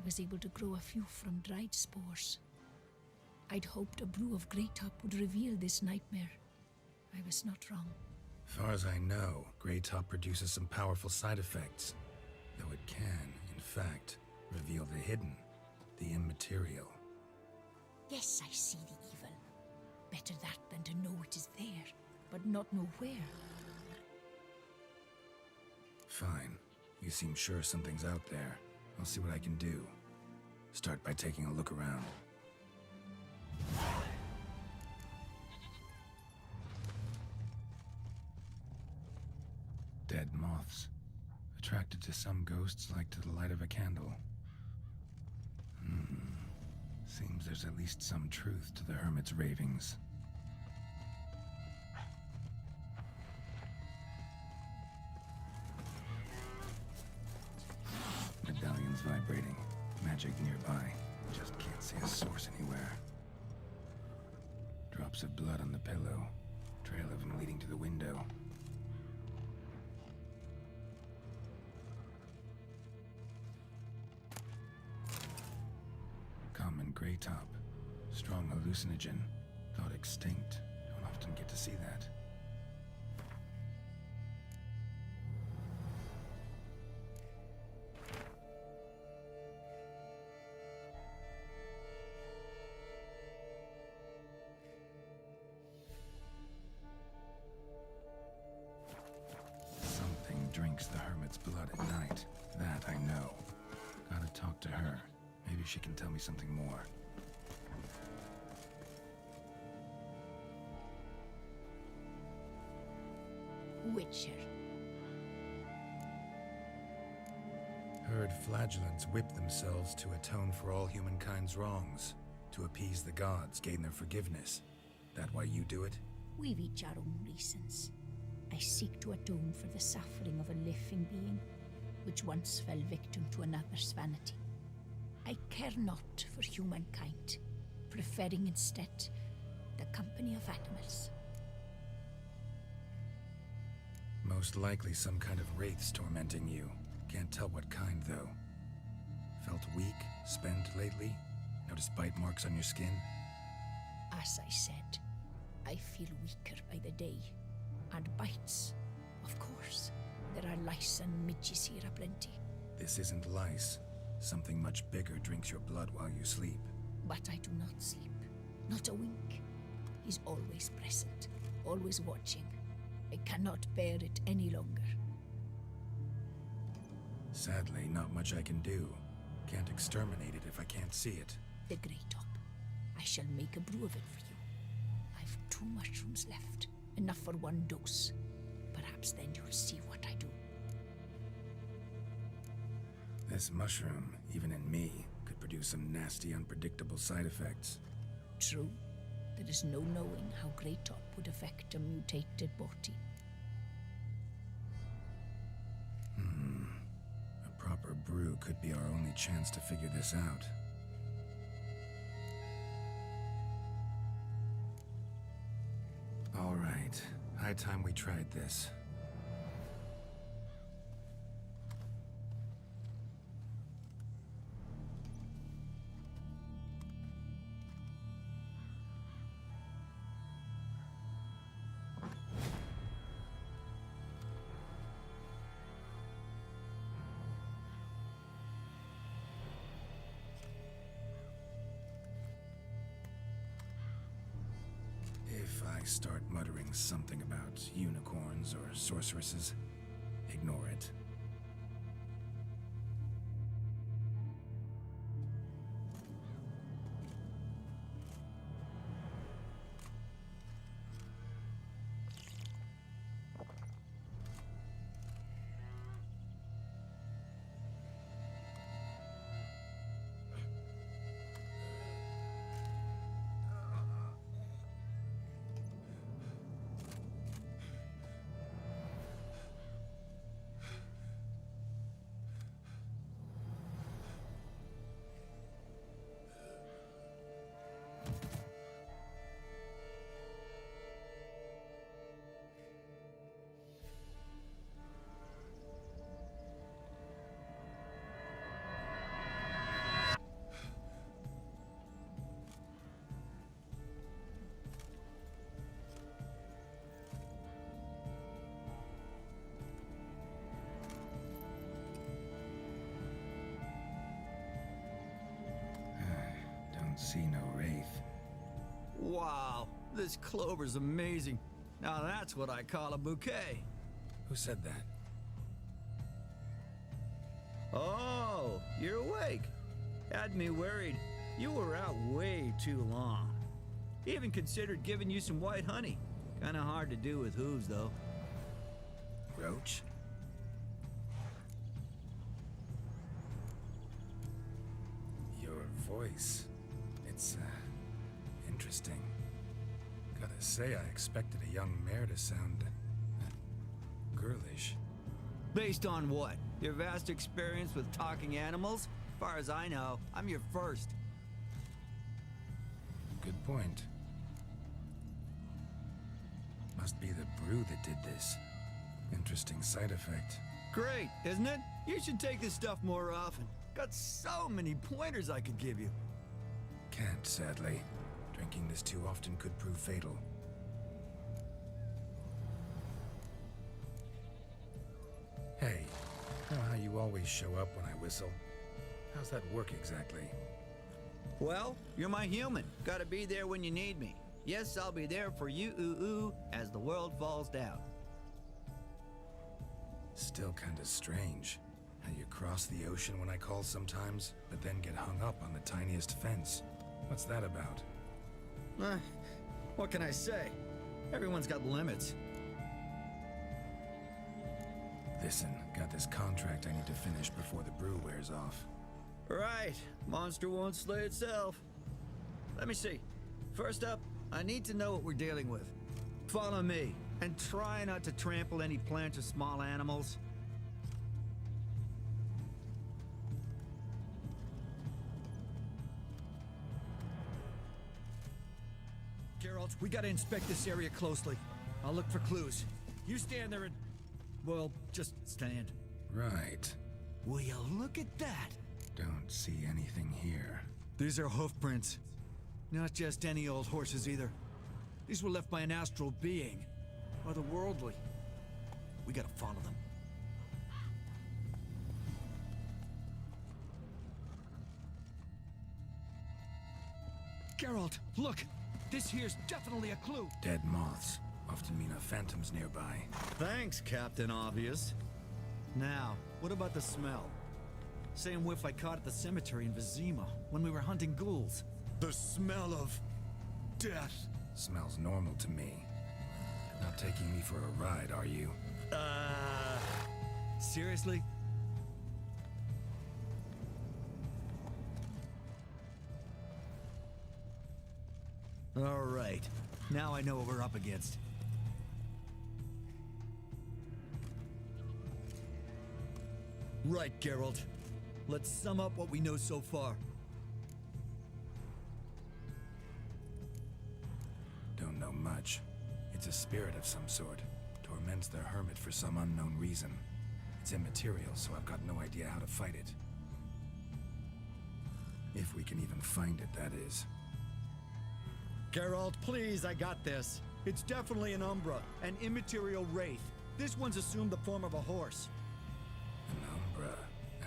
was able to grow a few from dried spores. I'd hoped a brew of Greytop would reveal this nightmare. I was not wrong. Far as I know, Greytop produces some powerful side effects, though it can, in fact, reveal the hidden, the immaterial. Yes, I see the evil. Better that than to know it is there, but not know where. Fine. You seem sure something's out there. I'll see what I can do. Start by taking a look around. Dead moths. Attracted to some ghosts like to the light of a candle. Seems there's at least some truth to the hermit's ravings. Medallion's vibrating. Magic nearby. Just can't see a source anywhere. Drops of blood on the pillow. Trail of them leading to the window. Common Greytop. Strong hallucinogen. Thought extinct. Don't often get to see that. Something drinks the hermit's blood at night. That I know. Gotta talk to her. Maybe she can tell me something more. Witcher. Heard flagellants whip themselves to atone for all humankind's wrongs. To appease the gods, gain their forgiveness. That why you do it? We've each our own reasons. I seek to atone for the suffering of a living being, which once fell victim to another's vanity. I care not for humankind, preferring instead the company of animals. Most likely some kind of wraiths tormenting you. Can't tell what kind, though. Felt weak, spent lately? Notice bite marks on your skin? As I said, I feel weaker by the day. And bites, of course. There are lice and midges here aplenty. This isn't lice. Something much bigger drinks your blood while you sleep. But I do not sleep. Not a wink. He's always present, always watching. I cannot bear it any longer. Sadly, not much I can do. Can't exterminate it if I can't see it. The Greytop. I shall make a brew of it for you. I've 2 mushrooms left. Enough for 1 dose. Perhaps then you'll see what I do. This mushroom, even in me, could produce some nasty, unpredictable side effects. True. There is no knowing how Greytop would affect a mutated body. A proper brew could be our only chance to figure this out. All right. High time we tried this. If I start muttering something about unicorns or sorceresses, ignore it. Don't see no wraith. Wow, this clover's amazing. Now that's what I call a bouquet. Who said that? Oh, you're awake. Had me worried. You were out way too long. Even considered giving you some white honey. Kinda hard to do with hooves, though. Roach? Your voice. It's, interesting. Gotta say, I expected a young mare to sound, girlish. Based on what? Your vast experience with talking animals? As far as I know, I'm your first. Good point. Must be the brew that did this. Interesting side effect. Great, isn't it? You should take this stuff more often. Got so many pointers I could give you. Can't, sadly. Drinking this too often could prove fatal. Hey, know how you always show up when I whistle? How's that work exactly? Well, you're my human. Gotta be there when you need me. Yes, I'll be there for you, ooh, as the world falls down. Still kinda strange. How you cross the ocean when I call sometimes, but then get hung up on the tiniest fence. What's that about? What can I say? Everyone's got limits. Listen, got this contract I need to finish before the brew wears off. Right. Monster won't slay itself. Let me see. First up, I need to know what we're dealing with. Follow me, and try not to trample any plants or small animals. Geralt, we gotta inspect this area closely. I'll look for clues. You stand there and... well, just stand. Right. Will you look at that? Don't see anything here. These are hoof prints. Not just any old horses either. These were left by an astral being. Otherworldly. We gotta follow them. Geralt, look! This here's definitely a clue. Dead moths often mean a phantom's nearby. Thanks, Captain Obvious. Now, what about the smell? Same whiff I caught at the cemetery in Vizima when we were hunting ghouls. The smell of... death. Smells normal to me. Not taking me for a ride, are you? Seriously? All right. Now I know what we're up against. Right, Geralt. Let's sum up what we know so far. Don't know much. It's a spirit of some sort. Torments the hermit for some unknown reason. It's immaterial, so I've got no idea how to fight it. If we can even find it, that is. Geralt, please, I got this. It's definitely an Umbra, an immaterial wraith. This one's assumed the form of a horse. An Umbra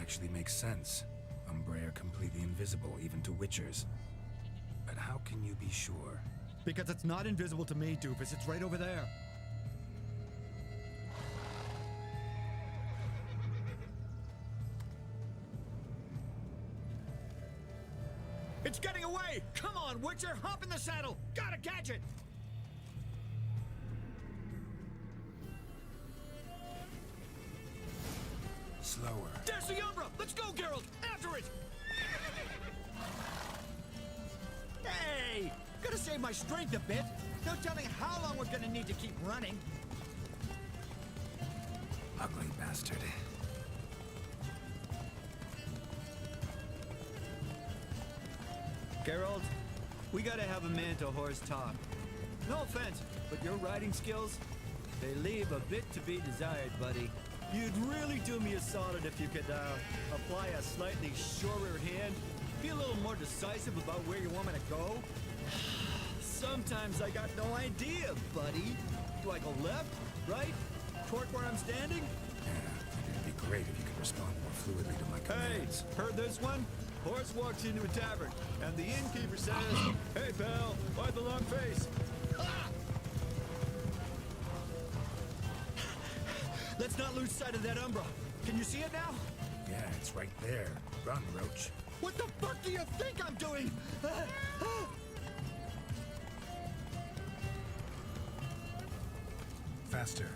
actually makes sense. Umbrae are completely invisible, even to Witchers. But how can you be sure? Because it's not invisible to me, Doofus. It's right over there. It's getting away! Come on, Witcher! Hop in the saddle! Gotta catch it! Slower. There's the Umbra! Let's go, Geralt! After it! Hey! Gotta save my strength a bit. No telling how long we're gonna need to keep running. Ugly bastard. Geralt, we gotta have a man-to-horse talk. No offense, but your riding skills, they leave a bit to be desired, buddy. You'd really do me a solid if you could, apply a slightly surer hand. Be a little more decisive about where you want me to go. Sometimes I got no idea, buddy. Do I go left, right, toward where I'm standing? Yeah, it'd be great if you could respond more fluidly to my Hey, commands. heard this one? Horse walks into a tavern, and the innkeeper says, "Hey, pal, why the long face?" Ah! Let's not lose sight of that Umbra. Can you see it now? Yeah, it's right there. Run, Roach. What the fuck do you think I'm doing? Faster.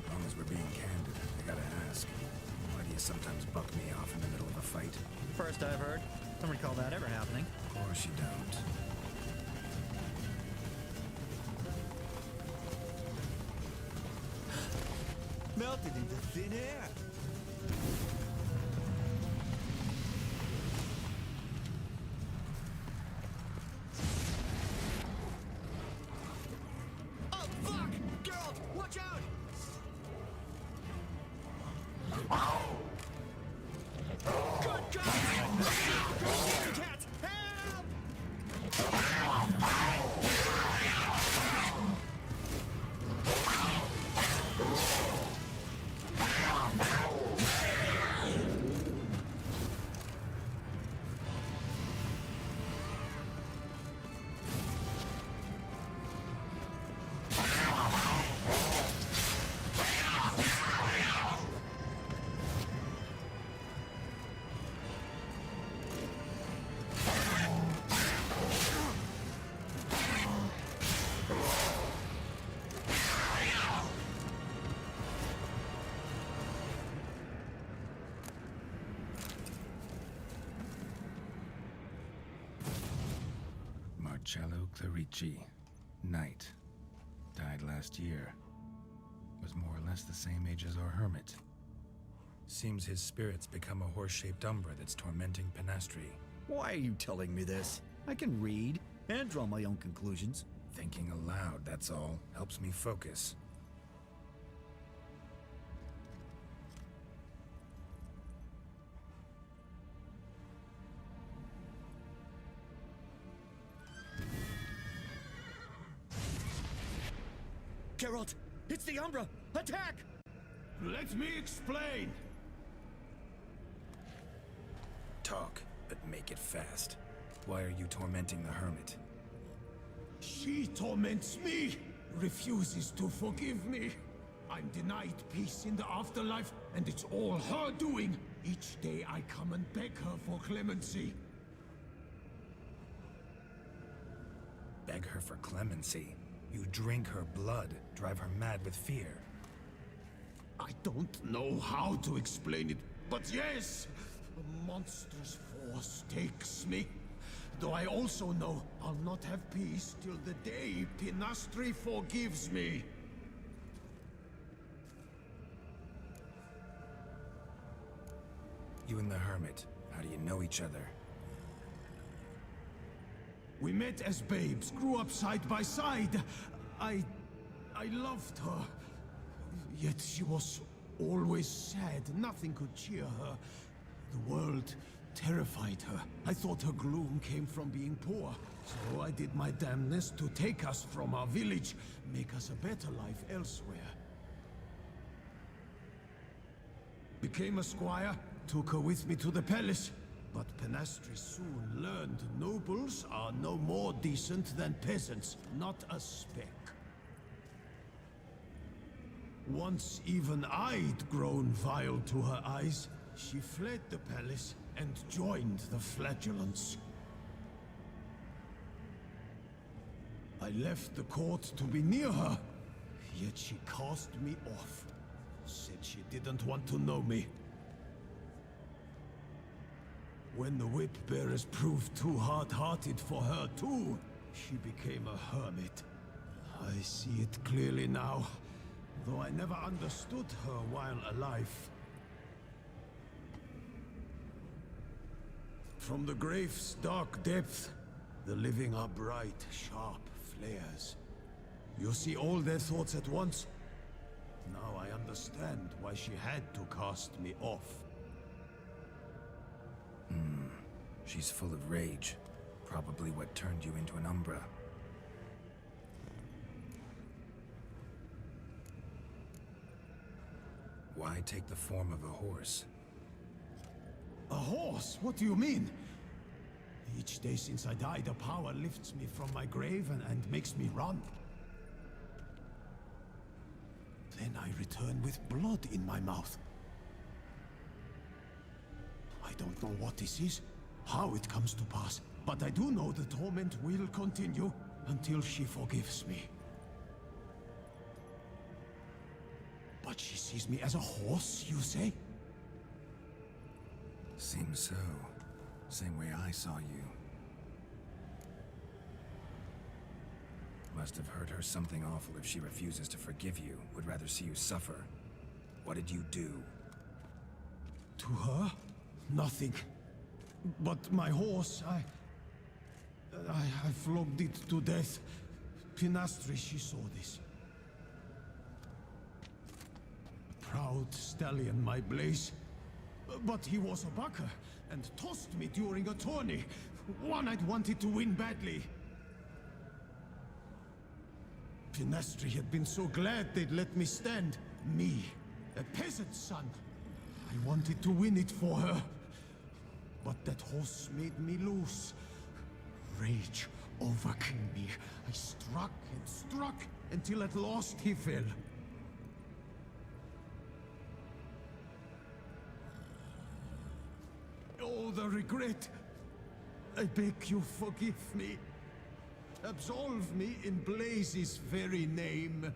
As long as we're being candid, I gotta ask. Why do you sometimes buck me off in the middle of a fight? First I've heard. Don't recall that ever happening. Of course you don't. Melted into thin air. Oh, fuck! Geralt, watch out! Good God! Crazy cats! Help! Marcello Clerici, knight. Died last year. Was more or less the same age as our hermit. Seems his spirit's become a horse-shaped umbra that's tormenting Penastri. Why are you telling me this? I can read and draw my own conclusions. Thinking aloud, that's all. Helps me focus. Geralt, it's the Umbra! Attack! Let me explain. Talk, but make it fast. Why are you tormenting the hermit? She torments me, refuses to forgive me. I'm denied peace in the afterlife, and it's all her doing. Each day I come and beg her for clemency. Beg her for clemency. You drink her blood, drive her mad with fear. I don't know how to explain it, but yes, a monstrous force takes me. Though I also know I'll not have peace till the day Penastri forgives me. You and the hermit, how do you know each other? We met as babes, grew up side by side. I loved her. Yet she was always sad. Nothing could cheer her. The world terrified her. I thought her gloom came from being poor. So I did my damnedest to take us from our village, make us a better life elsewhere. Became a squire, took her with me to the palace. But Penastri soon learned nobles are no more decent than peasants, not a speck. Once even I'd grown vile to her eyes, she fled the palace and joined the Flagellants. I left the court to be near her, yet she cast me off. Said she didn't want to know me. When the whip-bearers proved too hard-hearted for her too, she became a hermit. I see it clearly now, though I never understood her while alive. From the grave's dark depth, the living are bright, sharp flares. You see all their thoughts at once? Now I understand why she had to cast me off. She's full of rage. Probably what turned you into an Umbra. Why take the form of a horse? A horse? What do you mean? Each day since I died, a power lifts me from my grave and makes me run. Then I return with blood in my mouth. I don't know what this is, how it comes to pass, but I do know the torment will continue until she forgives me. But she sees me as a horse, you say? Seems so. Same way I saw you. Must have hurt her something awful if she refuses to forgive you, would rather see you suffer. What did you do? To her? Nothing. But my horse, I flogged it to death. Pinastri, she saw this. Proud stallion, my Blaze. But he was a bucker, and tossed me during a tourney. One I'd wanted to win badly. Pinastri had been so glad they'd let me stand. Me, a peasant's son. I wanted to win it for her. But that horse made me loose. Rage overcame me. I struck and struck until at last he fell. Oh, the regret. I beg you, forgive me. Absolve me in Blaze's very name.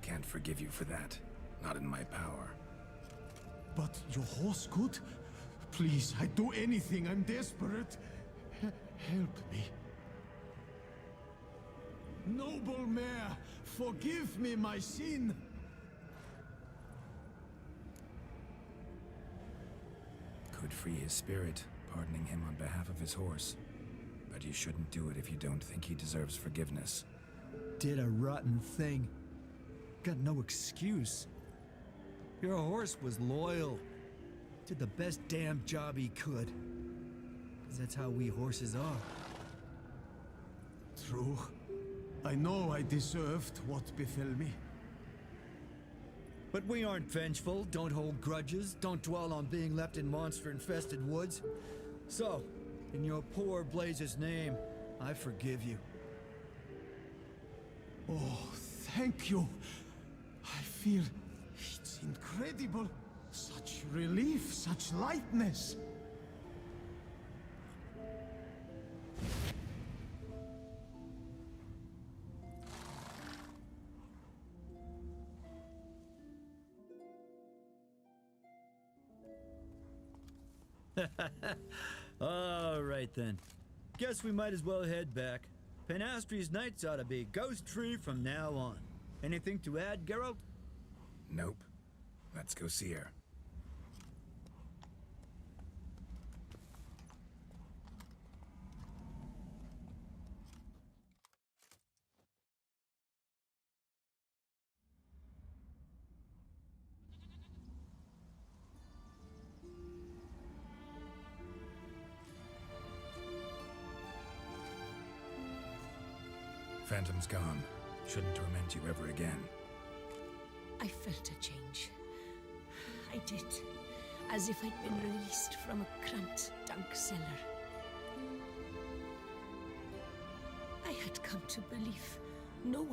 Can't forgive you for that. Not in my power. But your horse could? Please, I'd do anything. I'm desperate. Help me. Noble mare, forgive me my sin. Could free his spirit, pardoning him on behalf of his horse. But you shouldn't do it if you don't think he deserves forgiveness. Did a rotten thing. Got no excuse. Your horse was loyal. Did the best damn job he could. 'Cause that's how we horses are. True. I know I deserved what befell me. But we aren't vengeful, don't hold grudges, don't dwell on being left in monster-infested woods. So, in your poor Blaze's name, I forgive you. Oh, thank you. I feel it's incredible. Such relief, such lightness. All right then. Guess we might as well head back. Panastri's nights ought to be ghost-free from now on. Anything to add, Geralt? Nope. Let's go see her. Phantom's gone. Shouldn't torment you ever again. I felt a change. I did. As if I'd been released from a cramped, dank cellar. I had come to believe no one